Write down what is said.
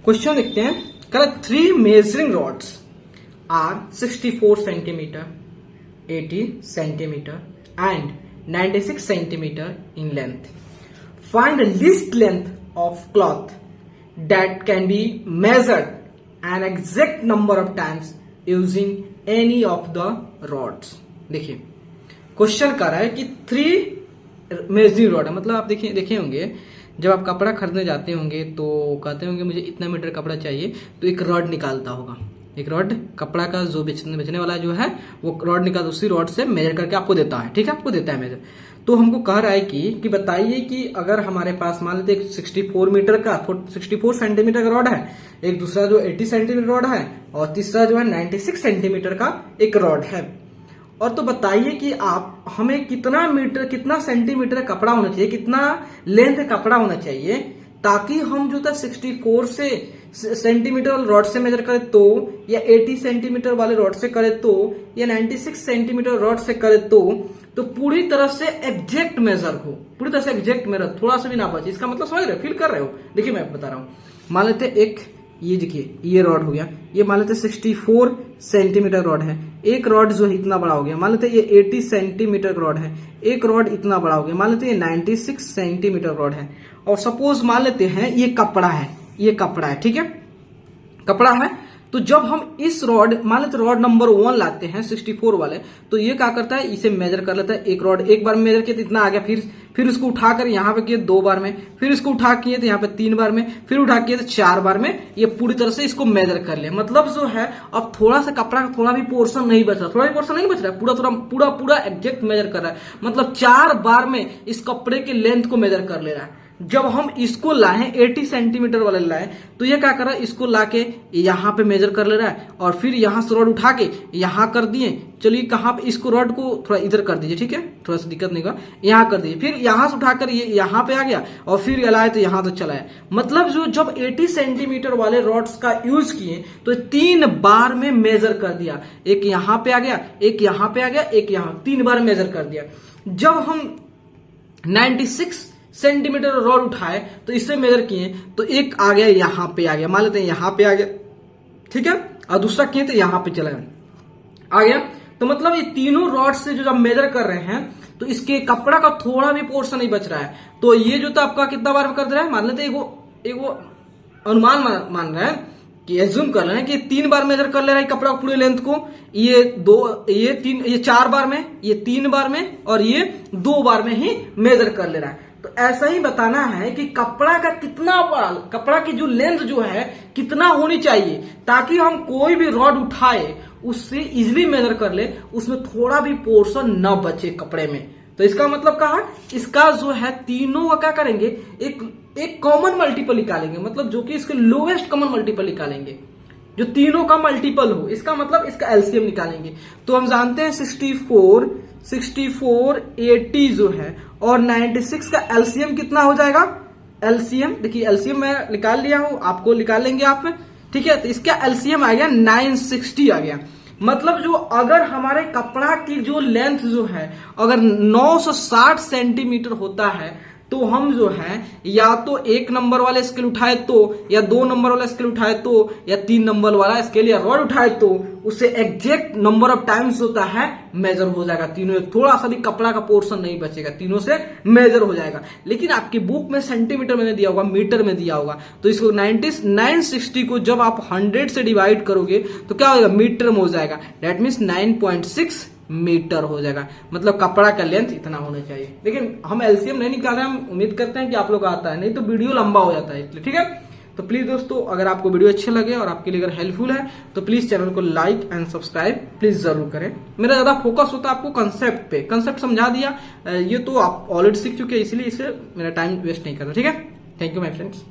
Question देखते हैं। Correct 3 measuring rods are 64 centimetre, 80 centimetre and 96 centimetre in length. Find the least length of cloth that can be measured an exact number of times using any of the rods. देखिए question कर रहा है कि 3 measuring rod है, मतलब आप देखे होंगे जब आप कपड़ा खरीदने जाते होंगे तो कहते होंगे मुझे इतना मीटर कपड़ा चाहिए, तो एक रॉड निकालता होगा, एक रॉड कपड़ा का जो बेचने वाला जो है वो रॉड निकाल उसी रॉड से मेजर करके आपको देता है, ठीक है, आपको देता है मेजर. तो हमको कह रहा है कि बताइए कि अगर हमारे पास मान लेते 64 मीटर का 64 सेंटीमीटर का रॉड है, एक दूसरा जो 80 सेंटीमीटर रॉड है और तीसरा जो है 96 सेंटीमीटर का एक रॉड है, और तो बताइए कि आप हमें कितना सेंटीमीटर कपड़ा होना चाहिए, कितना लेंथ कपड़ा होना चाहिए ताकि हम जो था 64 से सेंटीमीटर वाले रॉड से मेजर करें तो, या 80 सेंटीमीटर वाले रॉड से करें तो, या 96 सेंटीमीटर रॉड से करें तो पूरी तरह से एग्जैक्ट मेजर हो, पूरी तरह से एग्जैक्ट मेजर, थोड़ा सा भी ना बचे. इसका मतलब समझ रहे, फील कर रहे हो. देखिए मैं बता रहा हूं, मान लेते एक ये देखिए ये रॉड हो गया, ये मान लेते 64 सेंटीमीटर रॉड है, एक रॉड जो है इतना बड़ा हो गया. मान लेते ये 80 सेंटीमीटर रॉड है, एक रॉड इतना बड़ा हो गया. मान लेते ये 96 सेंटीमीटर रॉड है, और सपोज मान लेते हैं ये कपड़ा है, ये कपड़ा है, ठीक है, कपड़ा है. तो जब हम इस रॉड मान लेते रॉड नंबर 1 लाते हैं 64 वाले, तो ये क्या करता है, इसे मेजर कर लेता है. एक रॉड एक बार में मेजर किया तो इतना आ गया, फिर उसको उठाकर यहाँ पे किए 2 बार में, फिर इसको उठा किए तो यहाँ पे 3 बार में, फिर उठा किए तो 4 बार में. ये पूरी तरह से इसको मेजर कर लिया. मतलब जो है अब थोड़ा सा कपड़ा का थोड़ा भी पोर्शन नहीं बच रहा, थोड़ा भी पोर्शन नहीं बच रहा है, पूरा एग्जैक्ट मेजर कर रहा है. मतलब 4 बार में इस कपड़े के लेंथ को मेजर कर ले रहा है. जब हम इसको लाए 80 सेंटीमीटर वाले लाए, तो ये क्या कर रहा है, इसको लाके यहाँ पे मेजर कर ले रहा है, और फिर यहाँ से रॉड उठा के यहाँ कर दिए. चलिए कहाँ पे इसको रॉड को थोड़ा इधर कर दीजिए, ठीक है, थोड़ा सा दिक्कत नहीं होगा, यहाँ कर दीजिए. फिर यहाँ से उठाकर ये यहाँ पे आ गया, और फिर लाए तो यहाँ तक चला है. मतलब जो जब 80 सेंटीमीटर वाले रॉड्स का यूज किए तो 3 बार में मेजर कर दिया. एक यहाँ पे आ गया, एक यहाँ पे आ गया, एक यहाँ, 3 बार मेजर कर दिया. जब हम 96 सेंटीमीटर रॉड उठाए तो इससे मेजर किए तो एक आ गया यहां पे आ गया, मान लेते हैं यहां पे आ गया, ठीक है, और दूसरा किए तो यहां पे चला आ गया. तो मतलब ये तीनों रॉड से जो जब मेजर कर रहे हैं तो इसके कपड़ा का थोड़ा भी पोर्शन नहीं बच रहा है. तो ये जो था आपका कितना बार में कर दे रहा है, मान लेते एगो अनुमान मान रहे हैं कि एज्यूम कर रहे हैं कि 3 बार मेजर कर ले रहा है कपड़ा पूरे लेंथ को, ये 4 बार में, ये 3 बार में, और ये 2 बार में ही मेजर कर ले रहा है. तो ऐसा ही बताना है कि कपड़ा का कपड़ा की जो लेंथ जो है कितना होनी चाहिए ताकि हम कोई भी रॉड उठाए उससे इजीली मेजर कर ले, उसमें थोड़ा भी पोर्शन न बचे कपड़े में. तो इसका मतलब क्या है, इसका जो है तीनों का क्या करेंगे, एक कॉमन मल्टीपल निकालेंगे, मतलब जो कि इसके लोएस्ट कॉमन मल्टीपल निकालेंगे जो तीनों का मल्टीपल हो, इसका मतलब इसका एलसीएम निकालेंगे. तो हम जानते हैं 64 80 जो है और 96 का एलसीएम कितना हो जाएगा. एलसीएम देखिए, एलसीएम मैं निकाल लिया हूं, आपको निकाल लेंगे आप, ठीक है. तो इसका एलसीएम आ गया 960 आ गया. मतलब जो अगर हमारे कपड़ा की जो लेंथ जो है अगर 960 सेंटीमीटर होता है तो हम जो है या तो 1 नंबर वाले स्केल उठाए तो, या 2 नंबर वाला स्केल उठाए तो, या 3 नंबर वाला स्केल या रॉड उठाए तो उससे एग्जैक्ट नंबर ऑफ टाइम्स होता है मेजर हो जाएगा. तीनों थोड़ा सा भी कपड़ा का पोर्शन नहीं बचेगा, तीनों से मेजर हो जाएगा. लेकिन आपकी बुक में सेंटीमीटर में दिया होगा, मीटर में दिया होगा, तो इसको 960 को जब आप 100 से डिवाइड करोगे तो क्या होगा, मीटर में हो जाएगा. दैट मीन्स 9.6 मीटर हो जाएगा. मतलब कपड़ा का लेंथ इतना होना चाहिए. लेकिन हम एलसीएम नहीं निकाल रहे, हम उम्मीद करते हैं कि आप लोग आता है, नहीं तो वीडियो लंबा हो जाता है इसलिए, ठीक है. तो प्लीज दोस्तों, अगर आपको वीडियो अच्छे लगे और आपके लिए अगर हेल्पफुल है तो प्लीज चैनल को लाइक एंड सब्सक्राइब प्लीज जरूर करें. मेरा ज्यादा फोकस होता है आपको कंसेप्ट पे, कंसेप्ट समझा दिया, ये तो आप ऑलरेडी सीख चुके हैं, इसलिए इसे मेरा टाइम वेस्ट नहीं करना, ठीक है. Thank you my friends.